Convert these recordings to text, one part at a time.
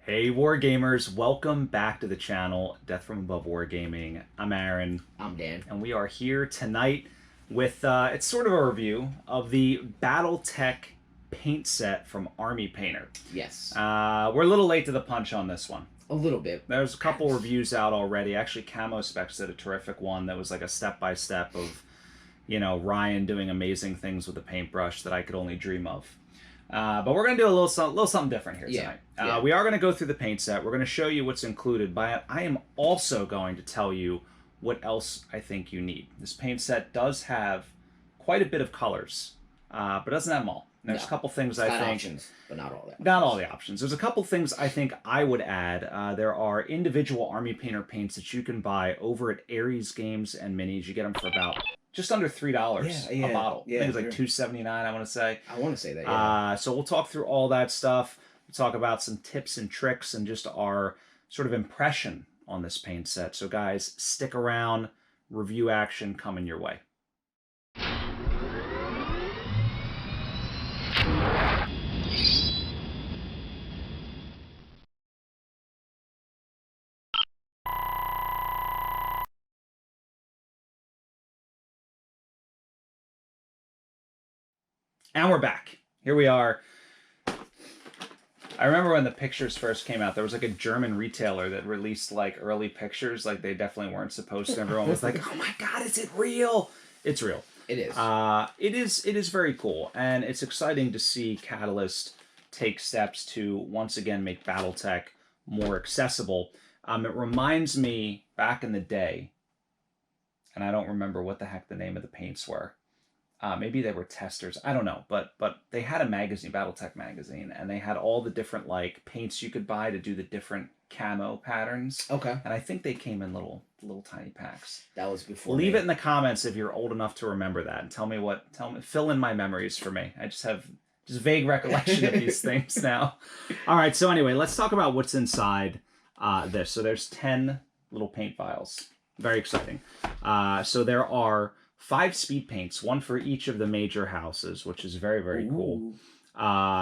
Hey Wargamers, welcome back to the channel, Death from Above Wargaming. I'm Aaron. I'm Dan. And we are here tonight with, it's sort of a review of the BattleTech Paint Set from Army Painter. Yes. We're a little late to the punch on this one. A little bit. There's a couple reviews out already. Actually, Camo Specs did a terrific one that was like a step-by-step of, you know, Ryan doing amazing things with a paintbrush that I could only dream of. But we're going to do a little something different here tonight. We are going to go through the paint set. We're going to show you what's included, but I am also going to tell you what else I think you need. This paint set does have quite a bit of colors, but it doesn't have them all. And there's a couple things I think... options, but not all that. Not all the options. There's a couple things I think I would add. There are individual Army Painter paints that you can buy over at Aries Games and Minis. You get them for about... just under $3 a bottle. I think it's like $2.79, I want to say. I want to say that, yeah. So we'll talk through all that stuff. We'll talk about some tips and tricks and just our sort of impression on this paint set. So guys, stick around. Review action coming your way. And we're back. Here we are. I remember when the pictures first came out, there was like a German retailer that released like early pictures, like they definitely weren't supposed to. Everyone was like, "Oh my God, is it real?" It's real. It is. It is very cool, and it's exciting to see Catalyst take steps to once again make BattleTech more accessible. It reminds me back in the day, and I don't remember what the heck the name of the paints were. Maybe they were testers. I don't know. But they had a magazine, BattleTech magazine, and they had all the different like paints you could buy to do the different camo patterns. Okay. And I think they came in little tiny packs. That was before. Leave it in the comments if you're old enough to remember that, and tell me, fill in my memories for me. I just have vague recollection of these things now. All right. So anyway, let's talk about what's inside this. So there's 10 little paint vials. Very exciting. So there are 5 speed paints, one for each of the major houses, which is very, very cool.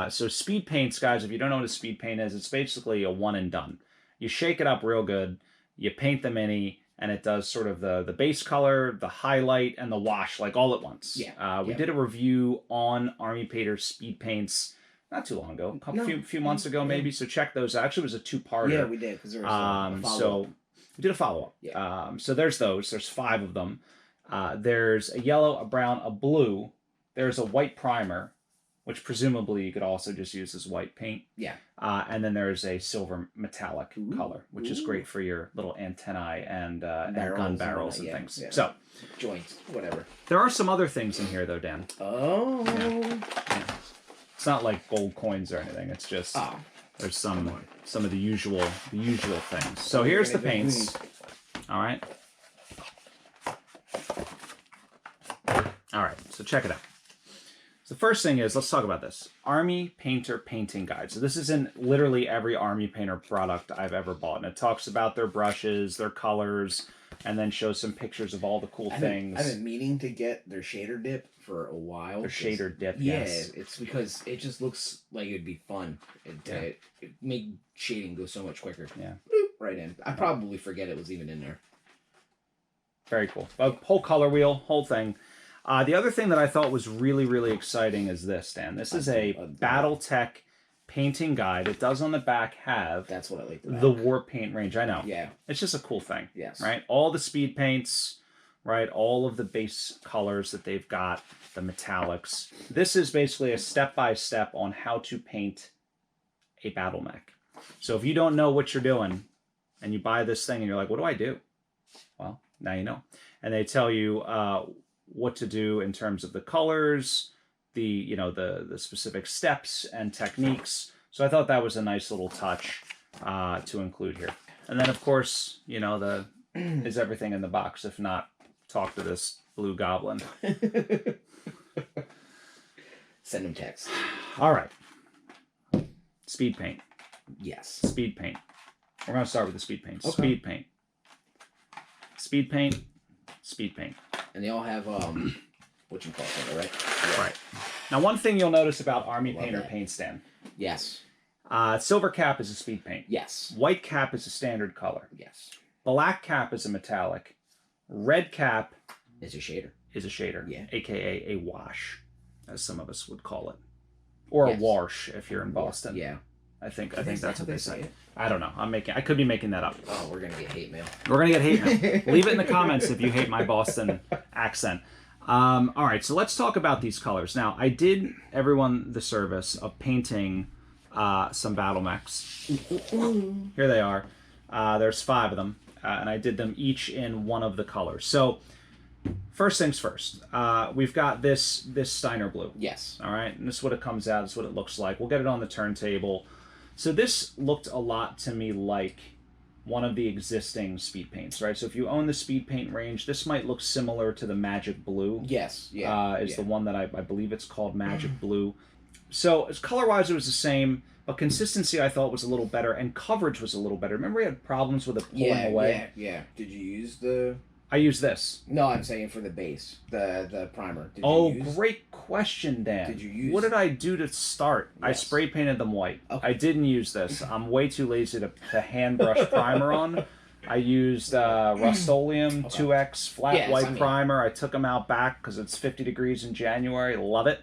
So speed paints, guys, if you don't know what a speed paint is, it's basically a one and done. You shake it up real good, you paint the mini, and it does sort of the base color, the highlight, and the wash, like all at once. Yeah. We did a review on Army Painter speed paints not too long ago, a few months ago maybe, so check those out. Actually, it was a two-parter. Yeah, we did, because there was a follow-up. So we did a follow-up. Yeah. So there's those. There's 5 of them. There's a yellow, a brown, a blue. There's a white primer, which presumably you could also just use as white paint. Yeah. And then there's a silver metallic color, which is great for your little antennae and gun barrels and things. Yeah. So joints, whatever. There are some other things in here, though, Dan. Oh. Yeah. It's not like gold coins or anything. It's just there's some of the usual things. So here's the paints. All right. All right, so check it out. So the first thing is, let's talk about this. Army Painter Painting Guide. So this is in literally every Army Painter product I've ever bought. And it talks about their brushes, their colors, and then shows some pictures of all the cool things. I've been meaning to get their shader dip for a while. Their shader dip, yeah, yes. It's because it just looks like it'd be fun. It make shading go so much quicker. Yeah. Boop, right in. I probably forget it was even in there. Very cool. A whole color wheel, whole thing. The other thing that I thought was really, really exciting is this, Dan. This is a BattleTech painting guide. It does on the back have that's what I like the war paint range. I know. Yeah. It's just a cool thing. Yes. Right? All the speed paints, right? All of the base colors that they've got, the metallics. This is basically a step-by-step on how to paint a battle mech. So if you don't know what you're doing and you buy this thing and you're like, what do I do? Well, now you know. And they tell you what to do in terms of the colors, the specific steps and techniques. So I thought that was a nice little touch to include here. And then of course, you know, is everything in the box? If not, talk to this blue goblin. Send him text. All right. Speed paint. Yes. Speed paint. We're going to start with the speed paint. Okay. Speed paint. Speed paint. Speed paint. And they all have what you call it, right? Yeah. Right. Now, one thing you'll notice about Army Painter paint stand. Yes. Silver cap is a speed paint. Yes. White cap is a standard color. Yes. Black cap is a metallic. Red cap It's a shader. is a shader. Yeah. AKA a wash, as some of us would call it. Or Yes. a wash if you're in Boston. Yeah. I think that's what they say. it. I don't know. I could be making that up. Oh, we're gonna get hate mail. We're gonna get hate mail. Leave it in the comments if you hate my Boston accent. All right, so let's talk about these colors. Now, I did everyone the service of painting some battle mechs. Here they are. There's 5 of them, and I did them each in one of the colors. So, first things first. We've got this Steiner blue. Yes. All right, and this is what it comes out. This is what it looks like. We'll get it on the turntable. So this looked a lot to me like one of the existing speed paints, right? So if you own the speed paint range, this might look similar to the Magic Blue. Yes. Yeah. Is the one that I believe it's called Magic Blue. So color-wise, it was the same, but consistency I thought was a little better, and coverage was a little better. Remember we had problems with it pulling away? Yeah. Did you use the... I used this. No, I'm saying for the base, the primer. Did Oh, you use... great question, Dan. Did you use... What did I do to start? Yes. I spray painted them white. Okay. I didn't use this. I'm way too lazy to hand brush primer on. I used Rust-Oleum 2X flat white primer. I took them out back because it's 50 degrees in January. Love it.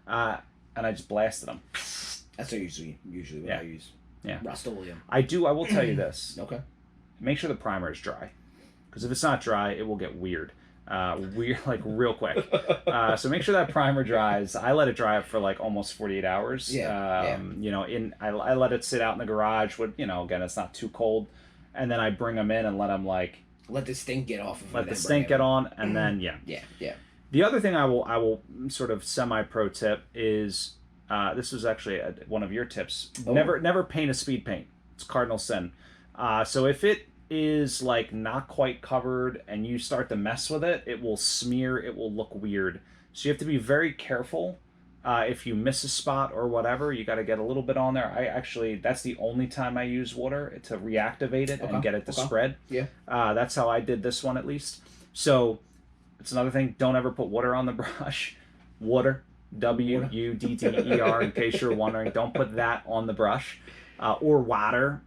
And I just blasted them. That's usually what I use. Yeah. Rust-Oleum. I will tell you this. Okay. Make sure the primer is dry. Because if it's not dry, it will get weird. Like real quick. So make sure that primer dries. I let it dry up for like almost 48 hours. You know, I let it sit out in the garage with, you know, again, it's not too cold. And then I bring them in and let them like... Let the stink get off of it. Let the stink get on, and then, Yeah. The other thing I will sort of semi-pro tip is, this was actually one of your tips. Oh. Never paint a speed paint. It's cardinal sin. So if it is like not quite covered and you start to mess with it, it will smear, it will look weird. So you have to be very careful. If you miss a spot or whatever, you got to get a little bit on there. That's the only time I use water to reactivate it and get it to spread. Yeah. That's how I did this one at least. So it's another thing. Don't ever put water on the brush. Water, W-U-D-D-E-R, in case you're wondering. Don't put that on the brush. Or water.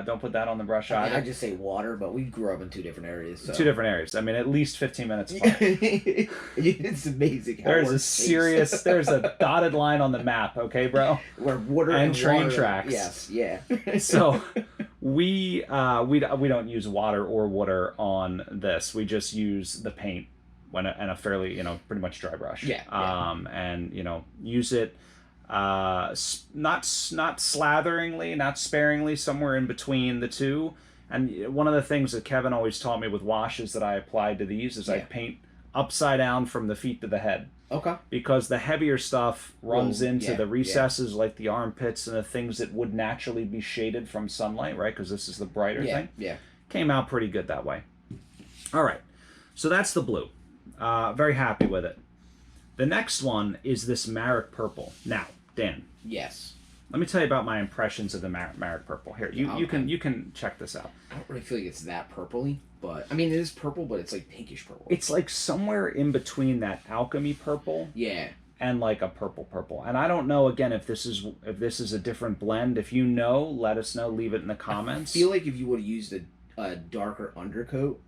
Don't put that on the brush either. I just say water, but we grew up in 2 different areas. So. 2 different areas. I mean, at least 15 minutes apart. It's amazing how there's a dotted line on the map, okay, bro? Where water and train water, tracks. Yes, yeah. So we don't use water or water on this. We just use the paint and a fairly, you know, pretty much dry brush. Yeah. And, you know, use it not slatheringly, not sparingly, somewhere in between the two. And one of the things that Kevin always taught me with washes that I applied to these is I paint upside down from the feet to the head. Okay. Because the heavier stuff runs into the recesses, like the armpits and the things that would naturally be shaded from sunlight, right? Because this is the brighter thing. Yeah. Came out pretty good that way. All right. So that's the blue. Very happy with it. The next one is this Marik purple. Now, Dan. Yes. Let me tell you about my impressions of the Marik purple. Here, you can check this out. I don't really feel like it's that purpley, but I mean it is purple, but it's like pinkish purple. It's like somewhere in between that alchemy purple. Yeah. And like a purple. And I don't know again if this is a different blend. If you know, let us know. Leave it in the comments. I feel like if you would have used a darker undercoat,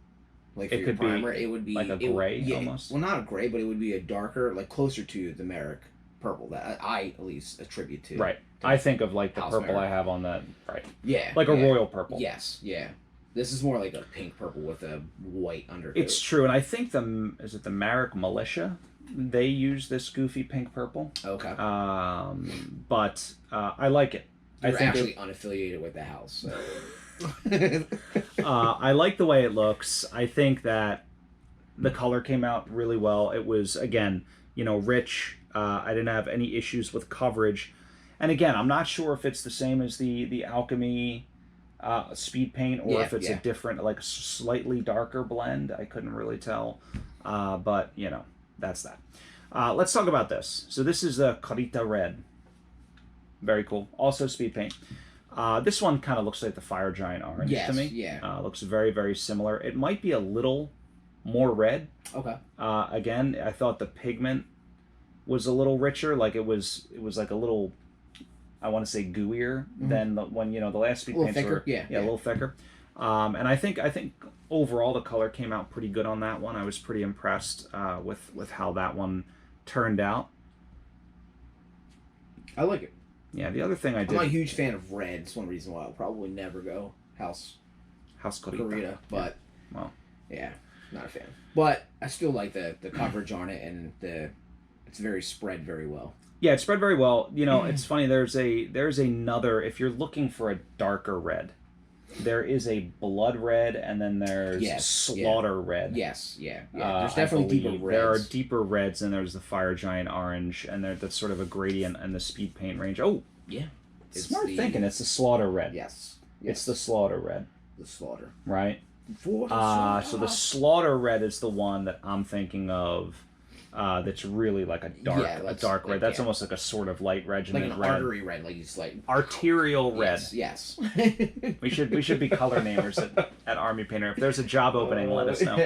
like for your primer, it would be like a gray almost. Well, not a gray, but it would be a darker, like closer to the Marik purple that I at least attribute to. Right. I think of like the House purple Marik. I have on that. Right. Yeah. Like a royal purple. Yes. Yeah. This is more like a pink purple with a white undercoat. It's true, and I think the Marik Militia, they use this goofy pink purple. Okay. But I like it. You're actually unaffiliated with the house. So. I like the way it looks. I think that the color came out really well. It was, again, you know, rich. I didn't have any issues with coverage. And again, I'm not sure if it's the same as the Alchemy speed paint or if it's a different, like slightly darker blend. I couldn't really tell. But, you know, that's that. Let's talk about this. So this is the Carita Red. Very cool. Also speed paint. This one kind of looks like the Fire Giant Orange to me. Yeah. Looks very, very similar. It might be a little more red. Okay. Again, I thought the pigment was a little richer. Like it was like a little, I want to say gooier than the when the last speed paints thicker, were yeah, a little thicker. And I think overall the color came out pretty good on that one. I was pretty impressed with how that one turned out. I like it. Yeah, the other thing I did. I'm not a huge fan of red. It's one reason why I'll probably never go House Corita, but well, yeah, not a fan. But I still like the coverage on it, and it's very spread very well. Yeah, it's spread very well. It's funny. There's another. If you're looking for a darker red, there is a blood red, and then there's slaughter red. Yes, there's definitely deeper reds. There are deeper reds, and there's the Fire Giant orange, and that's sort of a gradient in the speed paint range. Oh, yeah, smart thinking. It's the slaughter red. Yes, it's the slaughter red. The slaughter, right? For the slaughter. So the slaughter red is the one that I'm thinking of. That's really like a dark red. That's almost like a sort of light regiment like an red. artery red, like it's like arterial red. Yes. we should be color namers at Army Painter. If there's a job opening, let us know.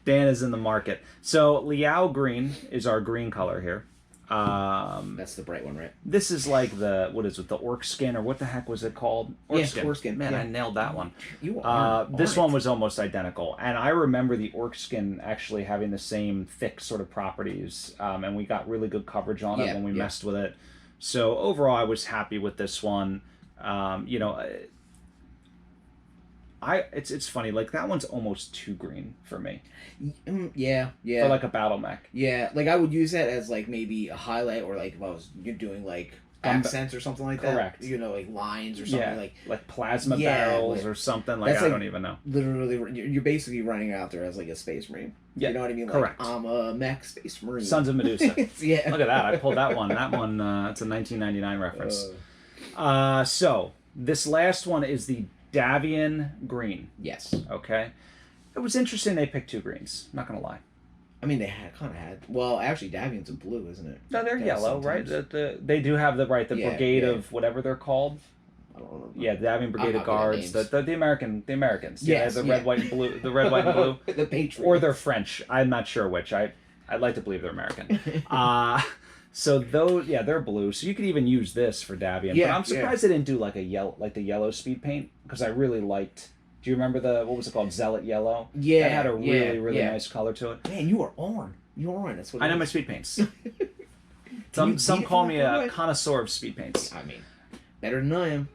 Dan is in the market. So Liao green is our green color here. That's the bright one, right? This is like the orc skin, or what the heck was it called? Orc skin. Man, I nailed that one. This one was almost identical, and I remember the orc skin actually having the same thick sort of properties, and we got really good coverage on it when we messed with it. So overall, I was happy with this one. It's funny, like that one's almost too green for me. Yeah. For like a battle mech. Yeah, like I would use that as like maybe a highlight, or like if you're doing like accents or something like that. Correct. Like lines or something like plasma barrels or something. Like I don't even know. Literally, you're basically running out there as like a space marine. Yeah, you know what I mean? Correct. Like, I'm a mech space marine. Sons of Medusa. Yeah. Look at that. I pulled that one. It's a 1999 reference. So this last one is the Davian green. Yes. Okay. It was interesting they picked two greens. Not gonna lie. I mean, they kind of had. Well, actually, Davian's a blue, isn't it? No, they're yellow, sometimes. Right? They do have the brigade of whatever they're called. I don't remember. Yeah, the Davian Brigade of Guards. The Americans. Yes, the red, white, and blue. The red, white, and blue. The Patriots. Or they're French. I'm not sure which. I'd like to believe they're American. So those, they're blue. So you could even use this for Davian. Yeah, but I'm surprised they didn't do like the yellow speed paint, because I really liked. Do you remember what was it called? Zealot yellow. Yeah, that had a really nice color to it. Man, you are on. You're on. That's what I know my speed paints. Some call me a connoisseur of speed paints. I mean, better than I am.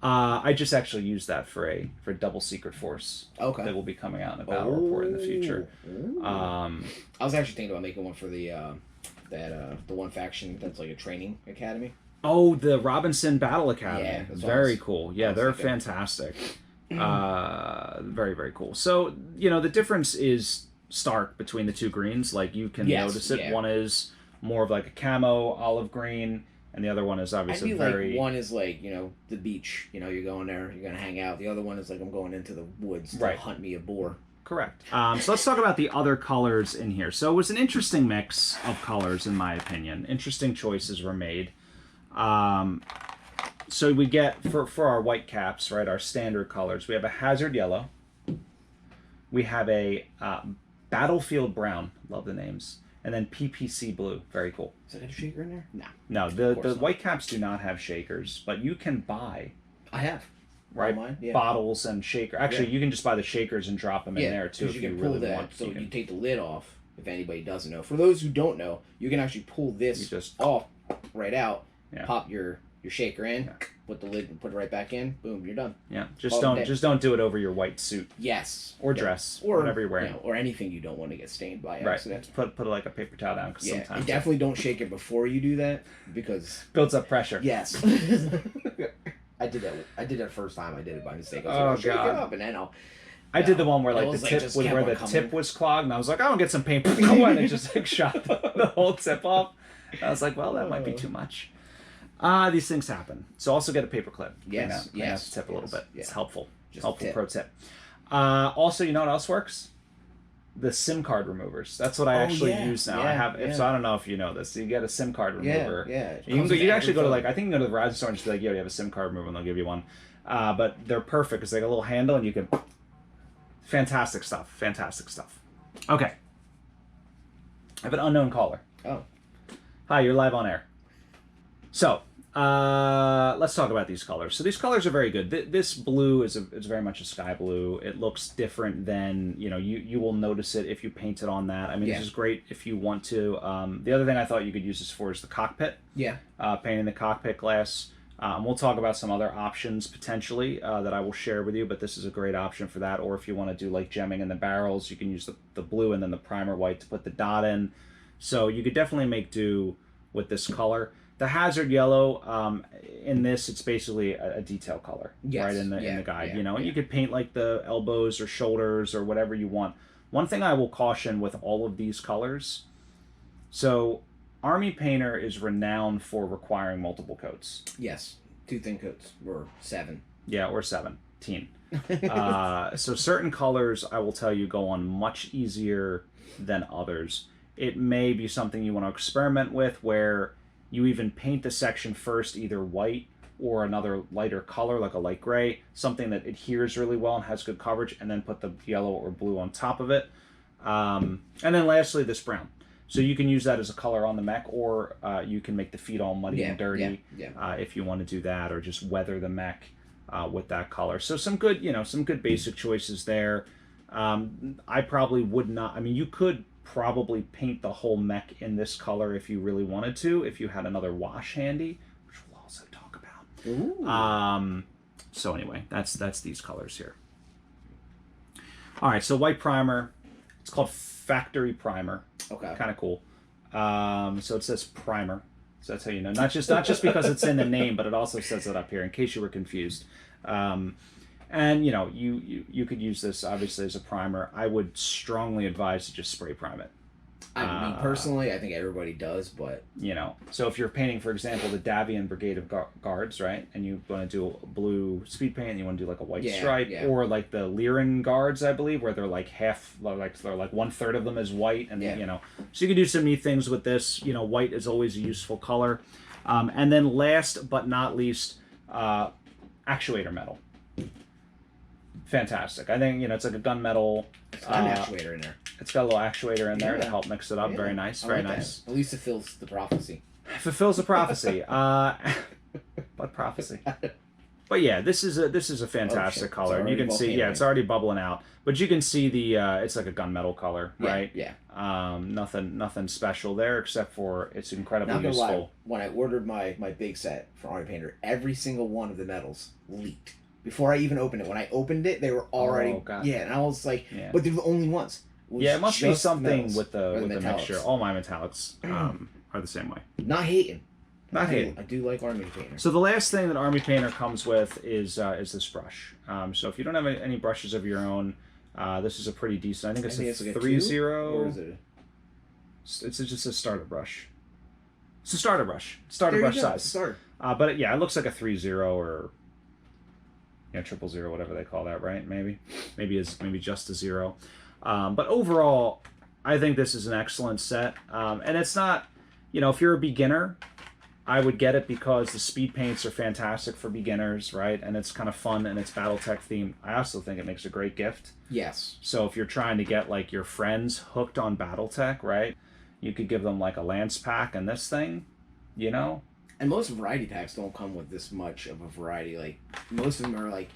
I just actually used that for a double secret force. Okay. That will be coming out in a battle report in the future. I was actually thinking about making one for the one faction that's like a training academy. Oh, the Robinson Battle Academy. Yeah, very cool. Yeah, they're fantastic. Very, very cool. So, the difference is stark between the two greens. Like, you can notice it. Yeah. One is more of like a camo olive green, and the other one is obviously like one is like, the beach. You're going there, you're going to hang out. The other one is like, I'm going into the woods to hunt me a boar. Correct. So let's talk about the other colors in here. So it was an interesting mix of colors, in my opinion. Interesting choices were made. So we get, for our white caps, right, our standard colors, we have a Hazard Yellow. We have a Battlefield Brown. Love the names. And then PPC Blue. Very cool. Is that a shaker in there? No. No, the white caps do not have shakers, but you can buy. I have. Right? Bottles and shaker. Actually, you can just buy the shakers and drop them in there, too, if you really want. So you take the lid off, if anybody doesn't know. For those who don't know, you can actually pull this off right out, pop your shaker in, put the lid and put it right back in. Boom, you're done. Yeah, just don't do it over your white suit. Yes. Or dress, or whatever you're wearing. Or anything you don't want to get stained by accident. Right. Put like a paper towel down, because sometimes. And definitely don't shake it before you do that, because builds up pressure. Yes. I did that first time. I did it by mistake. I was like, shake it up, and then I did the one where like the tip was clogged, and I was like, I'll get some paint, and it just like shot the whole tip off. And I was like, well, that might be too much. These things happen. So also get a paper clip. Clean out the tip a little bit. Yeah. It's helpful. Helpful pro tip. Also, you know what else works? The SIM card removers. That's what I actually use now. I have. So I don't know if you know this. You get a SIM card remover. Yeah. You can actually go to I think you can go to the Verizon store and just be like, yo, you have a SIM card remover, and they'll give you one. But they're perfect because they got a little handle, and you can. Fantastic stuff. Fantastic stuff. Okay. I have an unknown caller. Oh. Hi, you're live on air. So let's talk about these colors. So these colors are very good. This blue is very much a sky blue. It looks different than, you will notice it if you paint it on that. I mean, this is great if you want to. The other thing I thought you could use this for is the cockpit. Yeah. Painting the cockpit glass. We'll talk about some other options potentially that I will share with you, but this is a great option for that. Or if you want to do like gemming in the barrels, you can use the blue and then the primer white to put the dot in. So you could definitely make do with this color. The hazard yellow, in this, it's basically a detail color, right, in the guide, and you could paint like the elbows or shoulders or whatever you want. One thing I will caution with all of these colors, so Army Painter is renowned for requiring multiple coats. Yes, 2 thin coats, or 7. Yeah, or 17. So certain colors, I will tell you, go on much easier than others. It may be something you want to experiment with where you even paint the section first either white or another lighter color like a light gray, something that adheres really well and has good coverage, and then put the yellow or blue on top of it. And then lastly, this brown. So you can use that as a color on the mech, or you can make the feet all muddy and dirty if you want to do that, or just weather the mech with that color. So some good basic choices there. I probably would not, I mean, you could probably paint the whole mech in this color if you really wanted to, if you had another wash handy, which we'll also talk about. So anyway, that's these colors here. All right, so white primer. It's called factory primer. Okay. Kind of cool. So it says primer. So that's how you know. Not just because it's in the name, but it also says it up here in case you were confused. And you could use this obviously as a primer. I would strongly advise to just spray prime it. I mean, personally, I think everybody does, but so if you're painting, for example, the Davian Brigade of Guards, right, and you want to do a blue speed paint, and you want to do like a white stripe, or like the Lyran Guards, I believe, where they're like half, like they're like 1/3 of them is white, and so you can do some neat things with this. White is always a useful color, and then last but not least, actuator metal. Fantastic. I think it's like a gunmetal. It's got an actuator in there. It's got a little actuator in there to help mix it up. Very nice. Very nice. That. At least it fulfills the prophecy. Fulfills the prophecy. What prophecy? But yeah, this is a fantastic color, and you can see it's already bubbling out. But you can see the it's like a gunmetal color, right? Yeah. Nothing special there except for it's incredibly useful. Lie, when I ordered my big set for Army Painter, every single one of the metals leaked. Before I even opened it. When I opened it, they were already... and I was like... But they're the only ones. It must be something with the mixture. All my metallics are the same way. Not hating. Not hating. I do like Army Painter. So the last thing that Army Painter comes with is this brush. So if you don't have any brushes of your own, this is a pretty decent... I think it's a 3-0. Or is it It's just a starter brush. It's a starter brush. Starter brush size. But it looks like a 3-0 or... 000, whatever they call that, right? Maybe just a 0. But overall, I think this is an excellent set. And it's not, if you're a beginner, I would get it because the speed paints are fantastic for beginners, right? And it's kind of fun and it's BattleTech themed. I also think it makes a great gift. Yes. So if you're trying to get like your friends hooked on BattleTech, right? You could give them like a Lance pack and this thing, And most variety packs don't come with this much of a variety. Like, most of them are like,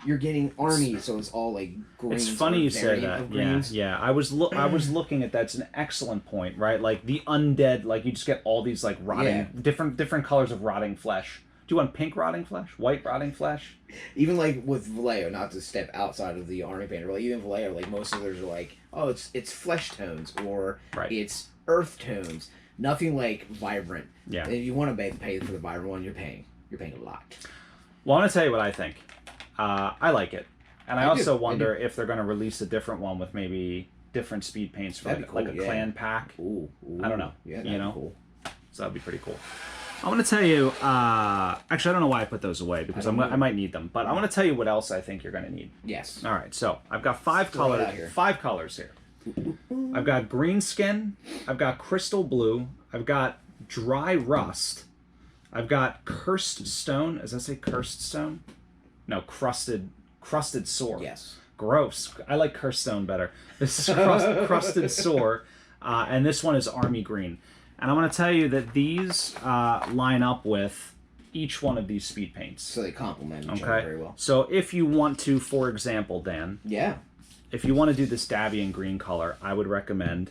you're getting army, so it's all like greens. It's funny you say that. Yeah. I was looking at that. It's an excellent point, right? Like the undead, like you just get all these like rotting, different colors of rotting flesh. Do you want pink rotting flesh? White rotting flesh? Even like with Vallejo, not to step outside of the Army Painter, like even Vallejo, like most of theirs are like, oh, it's flesh tones or it's earth tones. Nothing like vibrant. Yeah. And if you want to pay for the vibrant one, you're paying a lot. Well, I want to tell you what I think. I like it, and I also wonder if they're going to release a different one with maybe different speed paints for like a clan pack. Ooh, I don't know. Yeah, cool. So that'd be pretty cool. I want to tell you. Actually, I don't know why I put those away because I might need them. But I want to tell you what else I think you're going to need. Yes. All right. So I've got 5 colors. 5 colors here. I've got green skin, I've got crystal blue, I've got dry rust, I've got cursed stone. Does that say cursed stone? No, crusted sore. Yes. Gross. I like cursed stone better. This is crusted sore, and this one is army green. And I'm going to tell you that these line up with each one of these speed paints. So they complement each other very well. So if you want to, for example, Dan. Yeah. If you want to do this Davian green color, I would recommend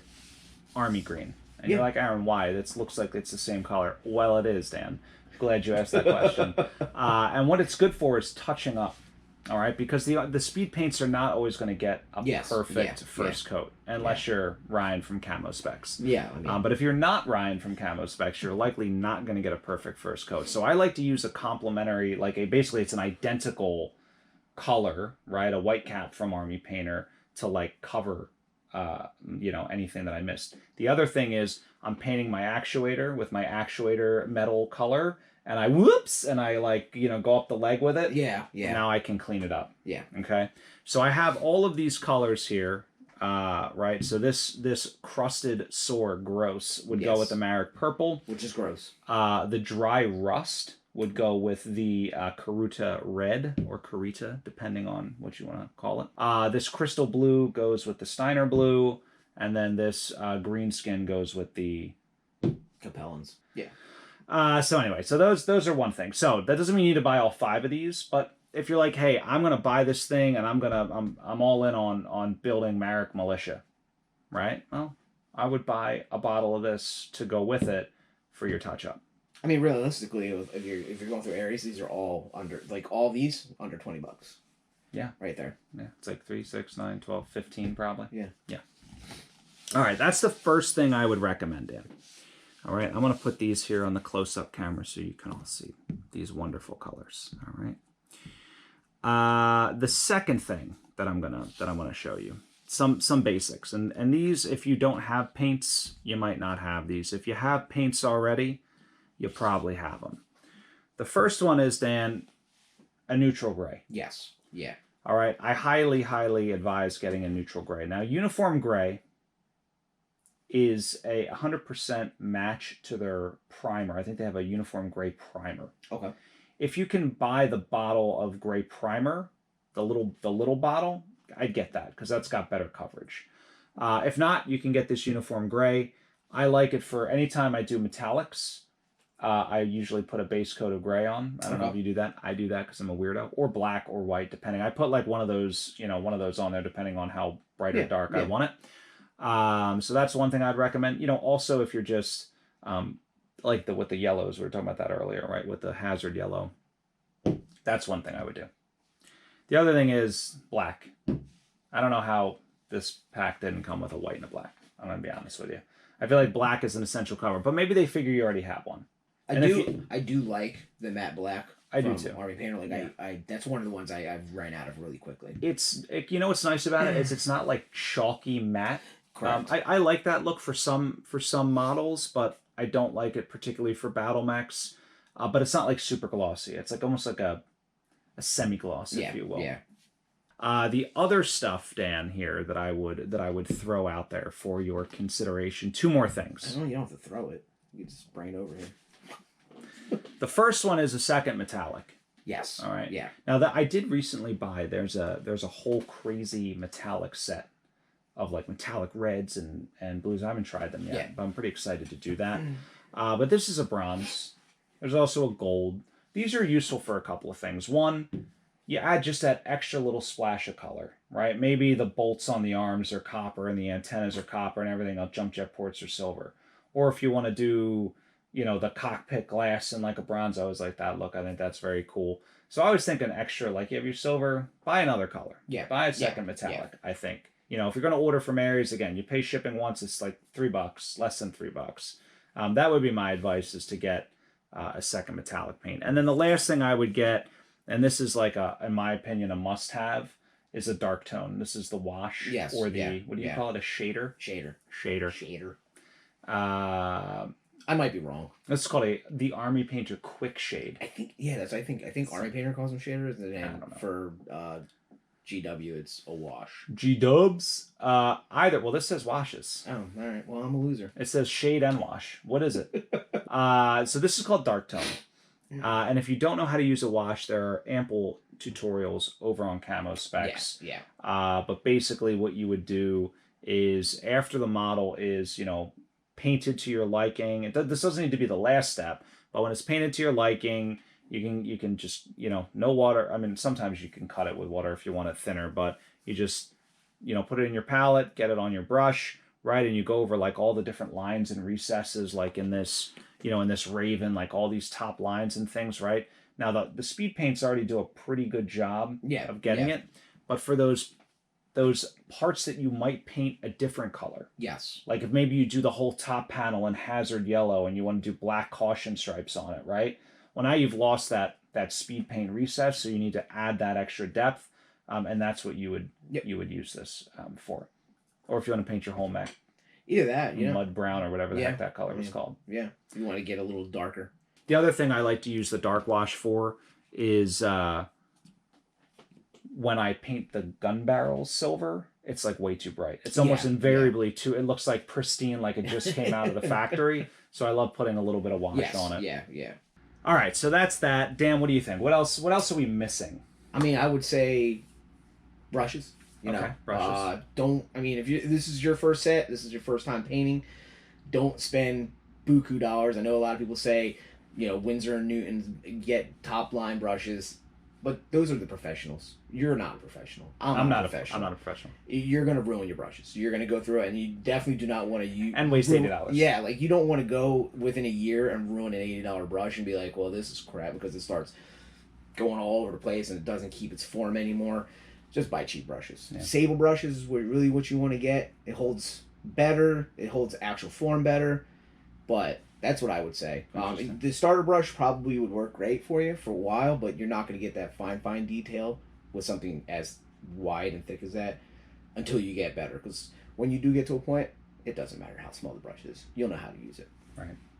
Army Green. And you're like, Aaron, why? This looks like it's the same color. Well, it is, Dan. Glad you asked that question. And what it's good for is touching up. All right, because the speed paints are not always going to get a perfect first coat unless you're Ryan from Camo Specs. Yeah. I mean. But if you're not Ryan from Camo Specs, you're likely not going to get a perfect first coat. So I like to use a complementary, basically it's an identical color, right? A white cap from Army Painter to cover, anything that I missed. The other thing is I'm painting my actuator with my actuator metal color. And I go up the leg with it. Yeah. Now I can clean it up. Yeah. Okay. So I have all of these colors here, right? So this crusted sour gross would go with the Marik purple, which is gross. The dry rust would go with the Karuta red or Karita, depending on what you want to call it. This crystal blue goes with the Steiner blue, and then this green skin goes with the Capellans. Yeah. So anyway, so those are one thing. So that doesn't mean you need to buy all 5 of these, but if you're like, hey, I'm gonna buy this thing and I'm all in on building Marik Militia, right? Well, I would buy a bottle of this to go with it for your touch up. I mean, realistically, if you're going through Aries, these are all under all these under $20. Yeah. Right there. Yeah. It's like 3, 6, 9, 12, 15 probably. Yeah. Yeah. All right, that's the first thing I would recommend, Dan. All right, I'm going to put these here on the close-up camera so you can all see these wonderful colors. All right. The second thing that I'm gonna show you some basics, and these, if you don't have paints, you might not have these. If you have paints already, you probably have them. The first one is, Dan, a neutral gray. Yes. Yeah. All right. I highly, highly advise getting a neutral gray. Now, uniform gray is a 100% match to their primer. I think they have a uniform gray primer. Okay. If you can buy the bottle of gray primer, the little bottle, I'd get that because that's got better coverage. If not, you can get this uniform gray. I like it for anytime I do metallics. I usually put a base coat of gray on. I don't know if you do that. I do that because I'm a weirdo. Or black or white, depending. I put one of those on there depending on how bright or dark I want it. So that's one thing I'd recommend. Also if you're just with the yellows, we were talking about that earlier, right? With the hazard yellow. That's one thing I would do. The other thing is black. I don't know how this pack didn't come with a white and a black. I'm going to be honest with you. I feel like black is an essential color, but maybe they figure you already have one. I do like the matte black. I do too. Army Painter, that's one of the ones I've ran out of really quickly. What's nice about it is it's not like chalky matte. Correct. I like that look for some models, but I don't like it particularly for battle mechs. But it's not like super glossy. It's almost like a semi-gloss, if you will. Yeah. The other stuff, Dan, here that I would throw out there for your consideration. 2 more things. You don't have to throw it. You can just bring it over here. The first one is a second metallic. Yes. All right. Yeah. Now that I did recently buy, there's a whole crazy metallic set of metallic reds and blues. I haven't tried them yet, but I'm pretty excited to do that. But this is a bronze. There's also a gold. These are useful for a couple of things. One, you add just that extra little splash of color, right? Maybe the bolts on the arms are copper and the antennas are copper and everything else, jump jet ports are silver. Or if you want to do, the cockpit glass in a bronze, I always like that look. I think that's very cool. So I always think an extra, you have your silver, buy another color. Yeah. Buy a second metallic, I think. If you're going to order from Aries, again, you pay shipping once, it's $3, less than $3. That would be my advice, is to get a second metallic paint. And then the last thing I would get, and this is in my opinion, a must-have, is a dark tone. This is the wash. Yes. Or the, what do you call it, a shader? Shader. I might be wrong. This is called the Army Painter Quick Shade. I think I think Army Painter calls them shaders, and for GW it's a wash. G-dubs? Either. Well, this says washes. Oh, all right. Well, I'm a loser. It says shade and wash. What is it? So this is called dark tone. And if you don't know how to use a wash, there are ample tutorials over on Camo Specs. Yeah. But basically what you would do is, after the model is, painted to your liking, this doesn't need to be the last step, but when it's painted to your liking, you can just, no water. I mean, sometimes you can cut it with water if you want it thinner, but you just, put it in your palette, get it on your brush, right? And you go over like all the different lines and recesses, like in this, in this Raven, like all these top lines and things, right? Now the speed paints already do a pretty good job of getting it, but for those parts that you might paint a different color. Yes. Like if maybe you do the whole top panel in hazard yellow and you want to do black caution stripes on it, right? Well, now you've lost that speed paint recess, so you need to add that extra depth, and that's what you would use this for. Or if you want to paint your whole mech. Either that, mud brown or whatever the heck that color was called. Yeah, you want to get a little darker. The other thing I like to use the dark wash for is when I paint the gun barrels silver, it's like way too bright. It's almost invariably too. It looks like pristine, like it just came out of the factory. So I love putting a little bit of wash on it. Yeah. All right, so that's that. Dan, what do you think? What else are we missing? I mean, I would say brushes. Brushes. If this is your first set, this is your first time painting, don't spend buku dollars. I know a lot of people say, Winsor and Newton get top line brushes, but those are the professionals. You're not a professional. I'm not a professional. You're gonna ruin your brushes. You're gonna go through it, and you definitely do not want to use and waste $80. Yeah, like you don't want to go within a year and ruin an $80 brush and be like, well, this is crap because it starts going all over the place and it doesn't keep its form anymore. Just buy cheap brushes. Yeah. Sable brushes is really what you want to get. It holds better. It holds actual form better. But that's what I would say. The starter brush probably would work great for you for a while, but you're not going to get that fine detail with something as wide and thick as that until you get better. Because when you do get to a point, it doesn't matter how small the brush is. You'll know how to use it.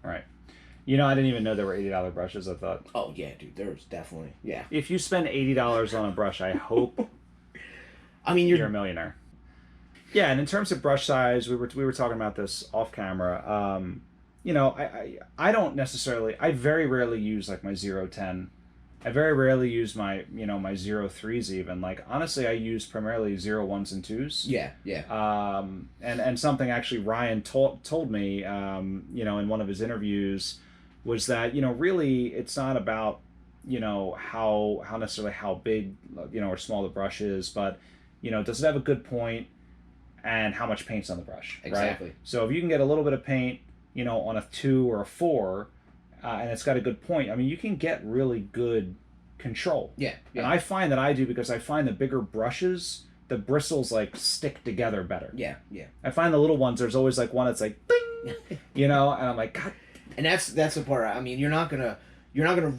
Right. I didn't even know there were $80 brushes. I thought. Oh yeah, dude. There's definitely If you spend $80 on a brush, I hope. You're a millionaire. Yeah, and in terms of brush size, we were talking about this off camera. I don't necessarily. I very rarely use like my 010. I very rarely use my my 03s even. Like honestly, I use primarily 01s and 2s. Yeah. And something actually Ryan told me in one of his interviews was that really it's not about how necessarily how big or small the brush is, but does it have a good point and how much paint's on the brush. Exactly. Right? So if you can get a little bit of paint on a 2 or a 4 and it's got a good point, you can get really good control. Yeah. And I find that I do because I find the bigger brushes, the bristles like stick together better. Yeah. I find the little ones, there's always like one that's like ding, and I'm like, God. And that's the part. You're not gonna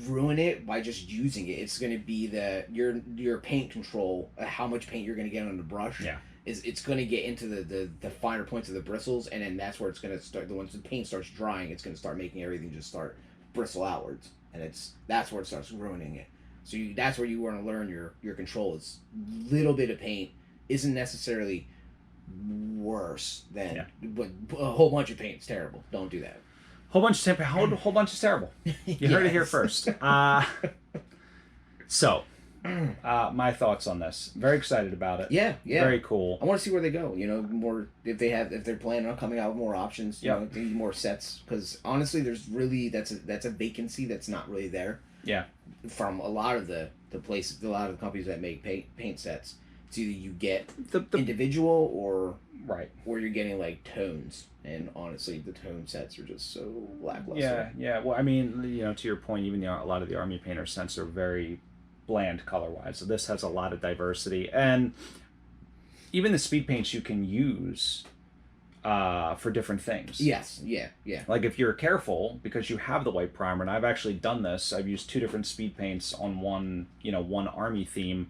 ruin it by just using it. It's gonna be your paint control, how much paint you're gonna get on the brush. Yeah. It's gonna get into the finer points of the bristles, and then that's where it's gonna start. Once the paint starts drying, it's gonna start making everything just start bristle outwards, and that's where it starts ruining it. So that's where you want to learn your control. Is little bit of paint isn't necessarily worse than, but a whole bunch of paint is terrible. Don't do that. Whole bunch is terrible. You heard it here first. So, my thoughts on this. Very excited about it. Yeah. Very cool. I want to see where they go. More if they're planning on coming out with more options. They need more sets, because honestly, there's really that's a vacancy that's not really there. Yeah. From a lot of the places, a lot of the companies that make paint sets, it's either you get the individual or you're getting like tones. And honestly, the tone sets are just so lackluster. Yeah. Well, to your point, even a lot of the Army Painter sets are very bland color-wise. So this has a lot of diversity. And even the speed paints you can use for different things. Yes, yeah. Like if you're careful, because you have the white primer, and I've actually done this, I've used 2 different speed paints on one Army theme.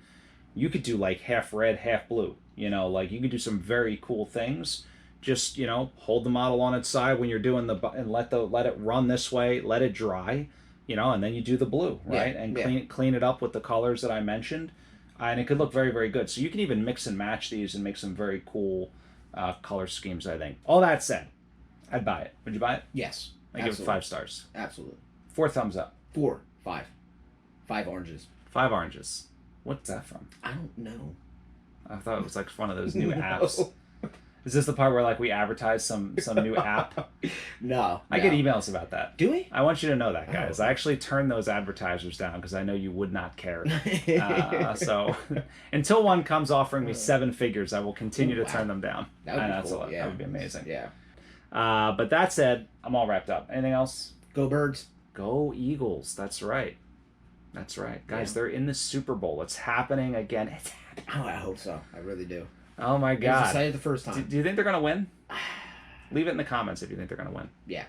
You could do like half red, half blue. Like you could do some very cool things. Just hold the model on its side when you're doing and let it run this way, let it dry, and then you do the blue, right? And clean it up with the colors that I mentioned, and it could look very, very good. So you can even mix and match these and make some very cool color schemes, I think. All that said, I'd buy it. Would you buy it? Yes. I give it 5 stars. Absolutely. 4 thumbs up. 4, 5. 5 oranges. 5 oranges. What's that from? I don't know. I thought it was like one of those new apps. Is this the part where like we advertise some new app? No, I get emails about that. Do we? I want you to know that, guys. Oh. I actually turned those advertisers down because I know you would not care. So until one comes offering me 7 figures, I will continue to turn them down. That would be cool. Yeah. That would be amazing. Yeah. But that said, I'm all wrapped up. Anything else? Go Birds. Go Eagles. That's right. That's right. Guys, they're in the Super Bowl. It's happening again. It's happening. Oh, I hope so. I really do. Oh my I was God. excited the first time. Do you think they're going to win? Leave it in the comments if you think they're going to win. Yeah.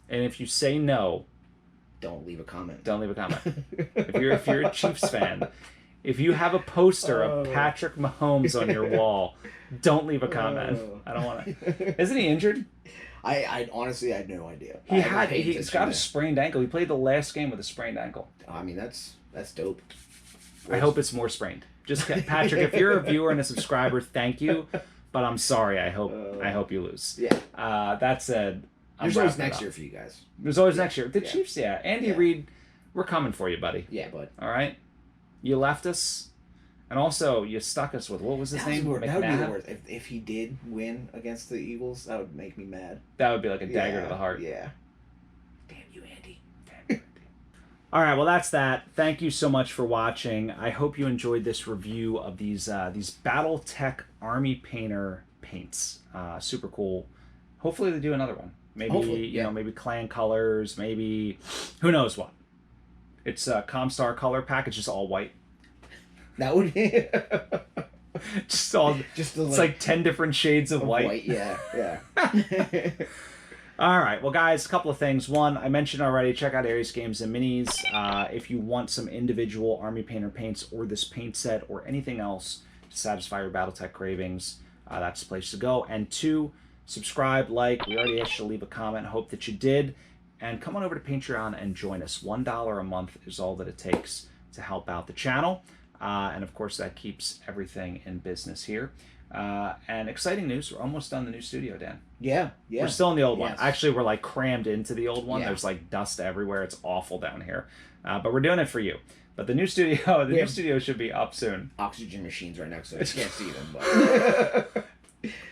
And if you say no, don't leave a comment. Don't leave a comment. If you're a Chiefs fan, if you have a poster of Patrick Mahomes on your wall, don't leave a comment. I don't want to. Isn't he injured? I honestly had no idea. He's got a sprained ankle. He played the last game with a sprained ankle. I mean, that's dope. I hope it's more sprained. Just Patrick, if you're a viewer and a subscriber, thank you, but I'm sorry. I hope you lose. Yeah. That said, there's always next year for you guys. There's always next year. The Chiefs, Andy Reid, we're coming for you, buddy. Yeah, bud. All right. You left us, and also you stuck us with, what was his name? That would be the worst. If he did win against the Eagles, that would make me mad. That would be like a dagger to the heart. Yeah. Damn you, Andy. All right, well, that's that. Thank you so much for watching. I hope you enjoyed this review of these BattleTech Army Painter paints. Super cool. Hopefully they do another one. Maybe you know, maybe clan colors. Maybe who knows what. It's a Comstar color pack. It's just all white. That would be it's like 10 different shades of white. Yeah. All right, well, guys, a couple of things. One, I mentioned already, check out Aries Games and Minis. If you want some individual Army Painter paints or this paint set or anything else to satisfy your BattleTech cravings, that's the place to go. And 2, subscribe, like. We already asked you to leave a comment. Hope that you did. And come on over to Patreon and join us. $1 a month is all that it takes to help out the channel. And, of course, that keeps everything in business here. And exciting news, we're almost done the new studio, Dan. Yeah. We're still in the old one. Actually, we're like crammed into the old one. Yeah. There's like dust everywhere. It's awful down here. But we're doing it for you. But the new studio, new studio should be up soon. Oxygen machines right next to it. You can't see them, but...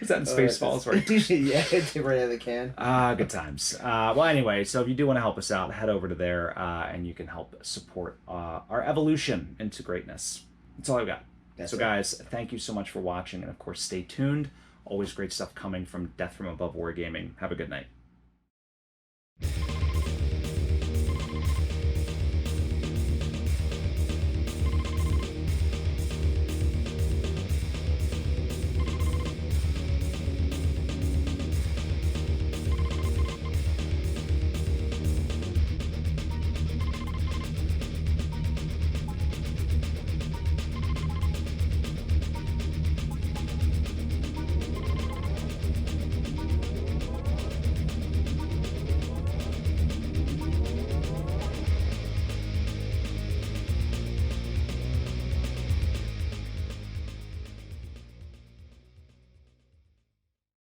Is that in Spaceballs? Yeah, it's right out of the can. Good times. Well, anyway, so if you do want to help us out, head over to there and you can help support our evolution into greatness. That's all I've got. So, guys, thank you so much for watching. And, of course, stay tuned. Always great stuff coming from Death from Above Wargaming. Have a good night.